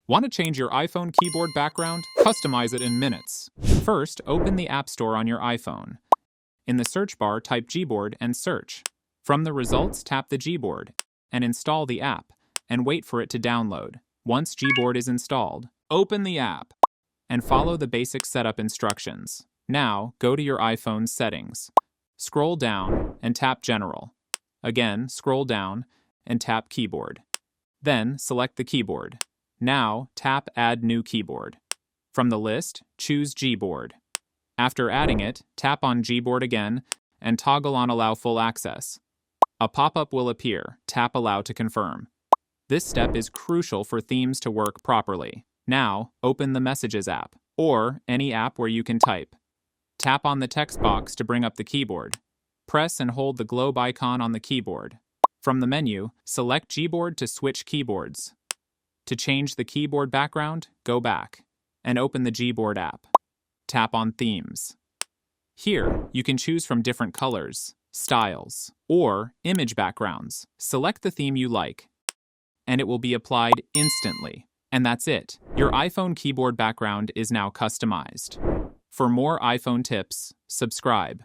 Want to change your iPhone keyboard background? Customize it in minutes. First, open the App Store on your iPhone. In the search bar, type Gboard and search. From the results, tap the Gboard and install the app, and wait for it to download. Once Gboard is installed, open the app and follow the basic setup instructions. Now, go to your iPhone's settings. Scroll down and tap General. Again, scroll down and tap Keyboard. Then, select the keyboard. Now, tap Add New Keyboard. From the list, choose Gboard. After adding it, tap on Gboard again and toggle on Allow Full Access. A pop-up will appear. Tap Allow to confirm. This step is crucial for themes to work properly. Now, open the Messages app, or any app where you can type. Tap on the text box to bring up the keyboard. Press and hold the globe icon on the keyboard. From the menu, select Gboard to switch keyboards. To change the keyboard background, go back and open the Gboard app. Tap on Themes. Here, you can choose from different colors, styles, or image backgrounds. Select the theme you like, and it will be applied instantly. And that's it. Your iPhone keyboard background is now customized. For more iPhone tips, subscribe.